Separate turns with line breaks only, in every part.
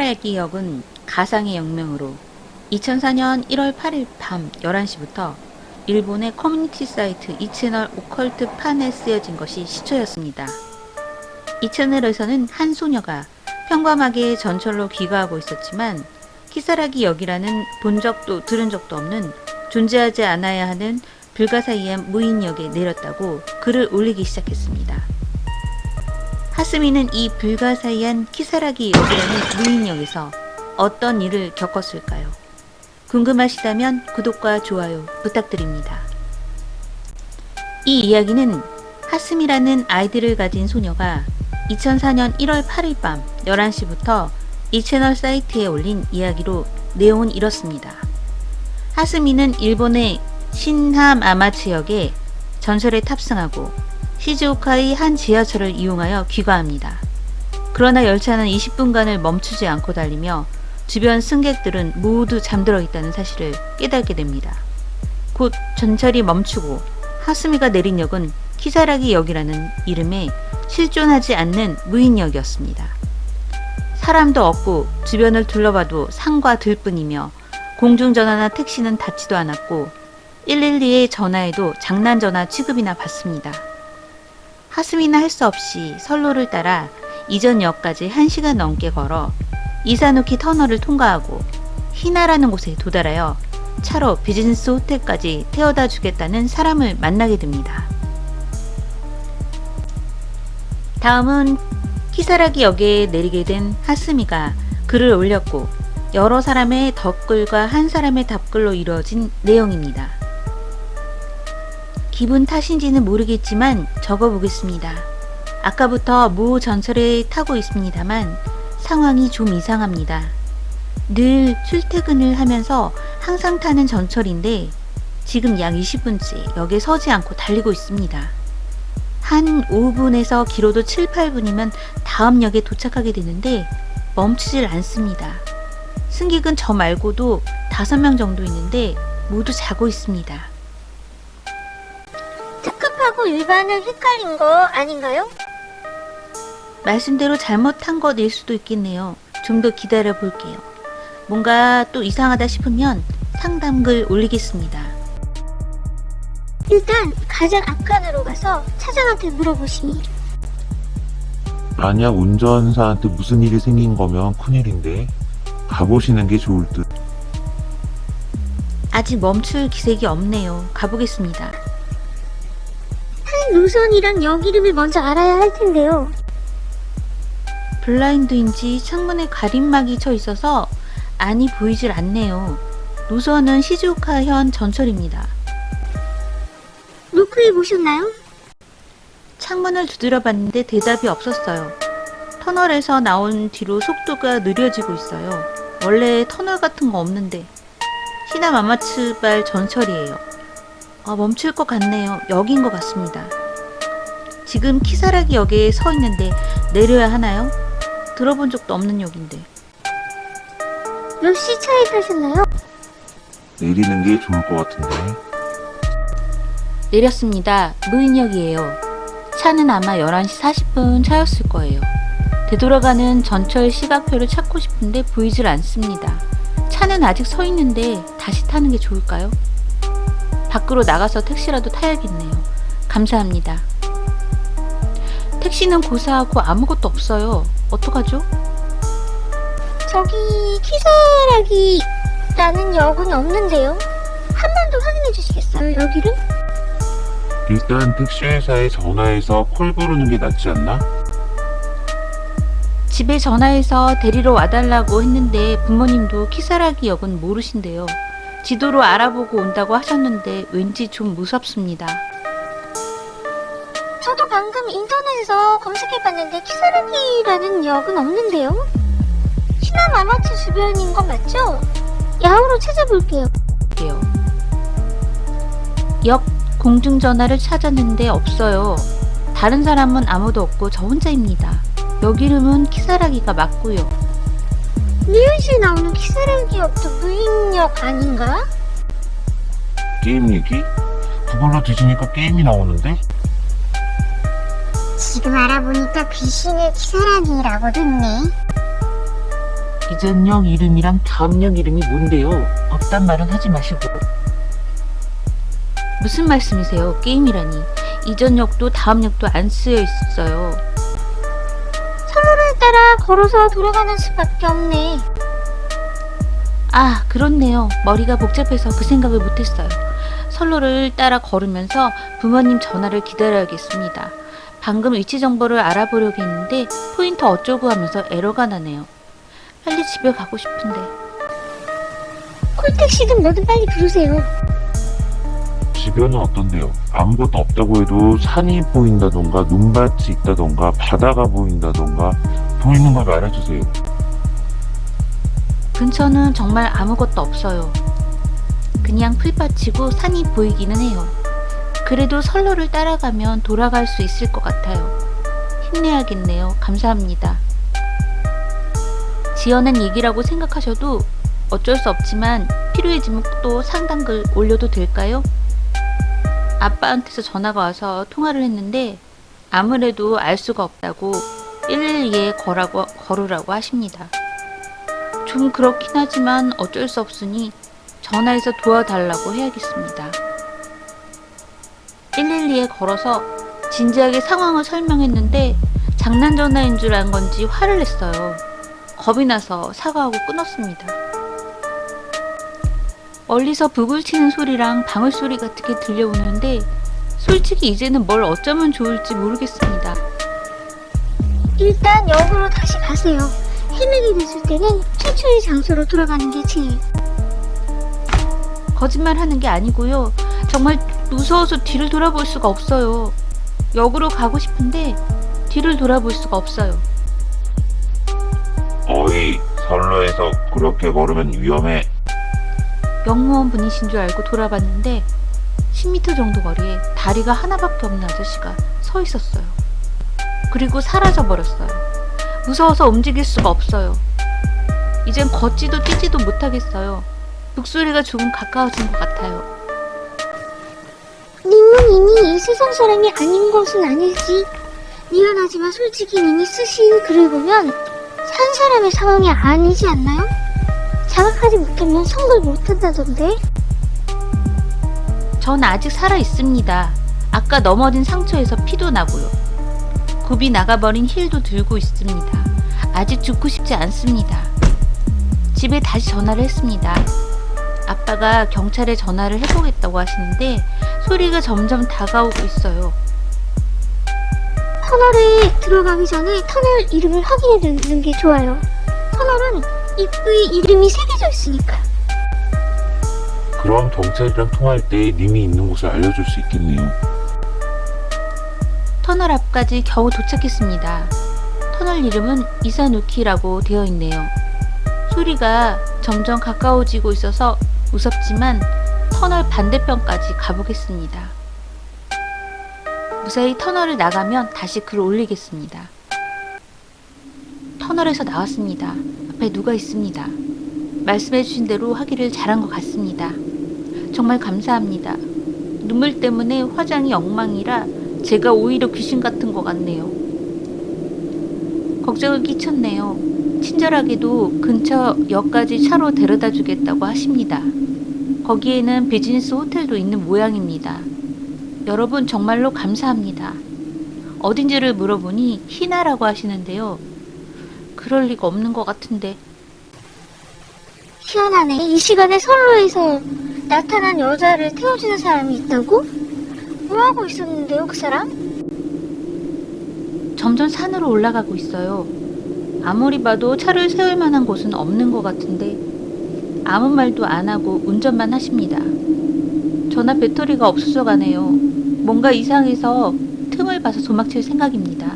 키사라기역은 가상의 역명으로 2004년 1월 8일 밤 11시부터 일본의 커뮤니티 사이트 이채널 오컬트 판에 쓰여진 것이 시초였습니다. 이 채널에서는 한 소녀가 평범하게 전철로 귀가하고 있었지만 키사라기역이라는 본 적도 들은 적도 없는 존재하지 않아야 하는 불가사의한 무인역에 내렸다고 글을 올리기 시작했습니다. 하스미는 이 불가사의한 키사라기역이라는 무인역에서 어떤 일을 겪었을까요? 궁금하시다면 구독과 좋아요 부탁드립니다. 이 이야기는 하스미라는 아이디를 가진 소녀가 2004년 1월 8일 밤 11시부터 이 채널 사이트에 올린 이야기로 내용은 이렇습니다. 하스미는 일본의 신하마마츠역에 전철에 탑승하고 시즈오카의 한 지하철을 이용하여 귀가합니다. 그러나 열차는 20분간을 멈추지 않고 달리며 주변 승객들은 모두 잠들어 있다는 사실을 깨닫게 됩니다. 곧 전철이 멈추고 하스미가 내린 역은 키사라기역이라는 이름의 실존하지 않는 무인역이었습니다. 사람도 없고 주변을 둘러봐도 산과 들뿐이며 공중전화나 택시는 닿지도 않았고 112에 전화해도 장난전화 취급이나 받습니다. 하스미는 할 수 없이 선로를 따라 이전 역까지 1시간 넘게 걸어 이사누키 터널을 통과하고 히나라는 곳에 도달하여 차로 비즈니스 호텔까지 태워다 주겠다는 사람을 만나게 됩니다. 다음은 키사라기역에 내리게 된 하스미가 글을 올렸고 여러 사람의 덧글과 한 사람의 답글로 이루어진 내용입니다. 기분 탓인지는 모르겠지만 적어보겠습니다. 아까부터 모 전철에 타고 있습니다만 상황이 좀 이상합니다. 늘 출퇴근을 하면서 항상 타는 전철인데 지금 약 20분째 역에 서지 않고 달리고 있습니다. 한 5분에서 길어도 7, 8분이면 다음 역에 도착하게 되는데 멈추질 않습니다. 승객은 저 말고도 5명 정도 있는데 모두 자고 있습니다.
특급하고 일반을 헷갈린 거 아닌가요?
말씀대로 잘못한 것일 수도 있겠네요. 좀 더 기다려 볼게요. 뭔가 또 이상하다 싶으면 상담글 올리겠습니다.
일단 가장 앞칸으로 가서 차장한테 물어보시니.
만약 운전사한테 무슨 일이 생긴 거면 큰일인데 가보시는 게 좋을 듯.
아직 멈출 기색이 없네요. 가보겠습니다.
한 노선이랑 역 이름을 먼저 알아야 할 텐데요.
블라인드인지 창문에 가림막이 쳐 있어서 안이 보이질 않네요. 노선은 시즈오카현 전철입니다.
노크해 보셨나요?
창문을 두드려 봤는데 대답이 없었어요. 터널에서 나온 뒤로 속도가 느려지고 있어요. 원래 터널 같은 거 없는데. 히나마마츠발 전철이에요. 멈출 것 같네요. 역인 것 같습니다. 지금 키사라기역에 서 있는데 내려야 하나요? 들어본 적도 없는 역인데.
몇 시 차에 타셨나요?
내리는 게 좋을 것 같은데.
내렸습니다. 무인역이에요. 차는 아마 11시 40분 차였을 거예요. 되돌아가는 전철 시각표를 찾고 싶은데 보이질 않습니다. 차는 아직 서 있는데 다시 타는 게 좋을까요? 밖으로 나가서 택시라도 타야겠네요. 감사합니다. 택시는 고사하고 아무것도 없어요. 어떡하죠?
저기 키사라기라는 역은 없는데요. 한 번 더 확인해 주시겠어요? 여기를?
일단 택시회사에 전화해서 콜 부르는 게 낫지 않나?
집에 전화해서 데리러 와달라고 했는데 부모님도 키사라기역은 모르신대요. 지도로 알아보고 온다고 하셨는데 왠지 좀 무섭습니다.
저도 방금 인터넷에서 검색해봤는데 키사라기라는 역은 없는데요. 시나마마츠 주변인 거 맞죠? 야후로 찾아볼게요.
역 공중전화를 찾았는데 없어요. 다른 사람은 아무도 없고 저 혼자입니다. 역 이름은 키사라기가 맞고요.
미연시에 나오는 키사라기 역도 무인역 아닌가?
게임 얘기? 그걸로 뒤지니까 게임이 나오는데?
지금 알아보니까 귀신의 키사라기라고도 있네.
이전역 이름이랑 다음역 이름이 뭔데요? 없단 말은 하지 마시고.
무슨 말씀이세요? 게임이라니. 이전 역도 다음 역도 안 쓰여 있어요.
선로를 따라 걸어서 돌아가는 수밖에 없네.
아, 그렇네요. 머리가 복잡해서 그 생각을 못했어요. 선로를 따라 걸으면서 부모님 전화를 기다려야겠습니다. 방금 위치 정보를 알아보려고 했는데 포인터 어쩌고 하면서 에러가 나네요. 빨리 집에 가고 싶은데.
콜택시든 뭐든 빨리 부르세요.
주변은 어떤데요? 아무것도 없다고 해도 산이 보인다던가 눈밭이 있다던가 바다가 보인다던가 보이는 걸 말해주세요.
근처는 정말 아무것도 없어요. 그냥 풀밭이고 산이 보이기는 해요. 그래도 선로를 따라가면 돌아갈 수 있을 것 같아요. 힘내야겠네요. 감사합니다. 지어낸 얘기라고 생각하셔도 어쩔 수 없지만 필요해지면 또 상담글 올려도 될까요? 아빠한테서 전화가 와서 통화를 했는데 아무래도 알 수가 없다고 112에 걸으라고 하십니다. 좀 그렇긴 하지만 어쩔 수 없으니 전화해서 도와달라고 해야겠습니다. 112에 걸어서 진지하게 상황을 설명했는데 장난 전화인 줄 안 건지 화를 냈어요. 겁이 나서 사과하고 끊었습니다. 멀리서 북을 치는 소리랑 방울소리 같은 게 들려오는데 솔직히 이제는 뭘 어쩌면 좋을지 모르겠습니다.
일단 역으로 다시 가세요. 헤매게 됐을 때는 최초의 장소로 돌아가는 게 제일.
거짓말 하는 게 아니고요. 정말 무서워서 뒤를 돌아볼 수가 없어요. 역으로 가고 싶은데 뒤를 돌아볼 수가 없어요.
어이, 선로에서 그렇게 걸으면 위험해.
영무원 분이신 줄 알고 돌아봤는데 10m 정도 거리에 다리가 하나밖에 없는 아저씨가 서 있었어요. 그리고 사라져 버렸어요. 무서워서 움직일 수가 없어요. 이젠 걷지도 뛰지도 못하겠어요. 북소리가 조금 가까워진 것 같아요.
님은 이미 이 세상 사람이 아닌 것은 아닐지. 미안하지만 솔직히 님이 쓰신 글을 보면 산 사람의 상황이 아니지 않나요? 자각하지 못하면 선걸 못한다던데?
전 아직 살아 있습니다. 아까 넘어진 상처에서 피도 나고요. 굽이 나가버린 힐도 들고 있습니다. 아직 죽고 싶지 않습니다. 집에 다시 전화를 했습니다. 아빠가 경찰에 전화를 해보겠다고 하시는데 소리가 점점 다가오고 있어요.
터널에 들어가기 전에 터널 이름을 확인해 두는 게 좋아요. 터널은 입구에 이름이 새겨져 있으니까.
그럼 경찰이랑 통화할 때 님이 있는 곳을 알려줄 수 있겠네요.
터널 앞까지 겨우 도착했습니다. 터널 이름은 이사누키라고 되어 있네요. 소리가 점점 가까워지고 있어서 무섭지만 터널 반대편까지 가보겠습니다. 무사히 터널을 나가면 다시 글을 올리겠습니다. 터널에서 나왔습니다. 앞에 누가 있습니다. 말씀해주신 대로 하기를 잘한 것 같습니다. 정말 감사합니다. 눈물 때문에 화장이 엉망이라 제가 오히려 귀신 같은 것 같네요. 걱정을 끼쳤네요. 친절하게도 근처 역까지 차로 데려다 주겠다고 하십니다. 거기에는 비즈니스 호텔도 있는 모양입니다. 여러분 정말로 감사합니다. 어딘지를 물어보니 희나라고 하시는데요. 그럴 리가 없는 것 같은데.
희한하네. 이 시간에 선로에서 나타난 여자를 태워주는 사람이 있다고? 뭐하고 있었는데요, 그 사람?
점점 산으로 올라가고 있어요. 아무리 봐도 차를 세울 만한 곳은 없는 것 같은데 아무 말도 안 하고 운전만 하십니다. 전화 배터리가 없어져 가네요. 뭔가 이상해서 틈을 봐서 도망칠 생각입니다.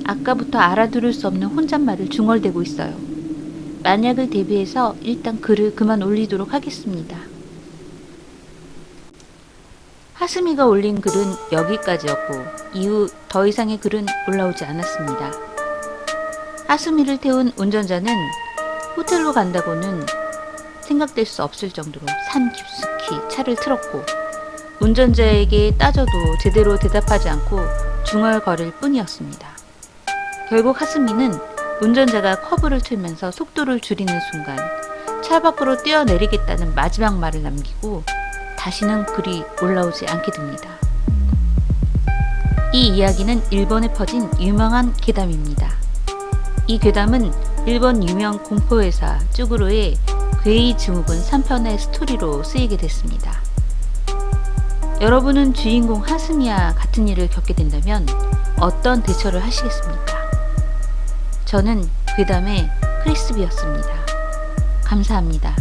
아까부터 알아들을 수 없는 혼잣말을 중얼대고 있어요. 만약을 대비해서 일단 글을 그만 올리도록 하겠습니다. 하스미가 올린 글은 여기까지였고 이후 더 이상의 글은 올라오지 않았습니다. 하스미를 태운 운전자는 호텔로 간다고는 생각될 수 없을 정도로 산 깊숙이 차를 틀었고 운전자에게 따져도 제대로 대답하지 않고 중얼거릴 뿐이었습니다. 결국 하스미는 운전자가 커브를 틀면서 속도를 줄이는 순간 차 밖으로 뛰어내리겠다는 마지막 말을 남기고 다시는 글이 올라오지 않게 됩니다. 이 이야기는 일본에 퍼진 유명한 괴담입니다. 이 괴담은 일본 유명 공포회사 쭈구로의 괴이 증후군 3편의 스토리로 쓰이게 됐습니다. 여러분은 주인공 하스미와 같은 일을 겪게 된다면 어떤 대처를 하시겠습니까? 저는 괴담의 크리스비였습니다. 감사합니다.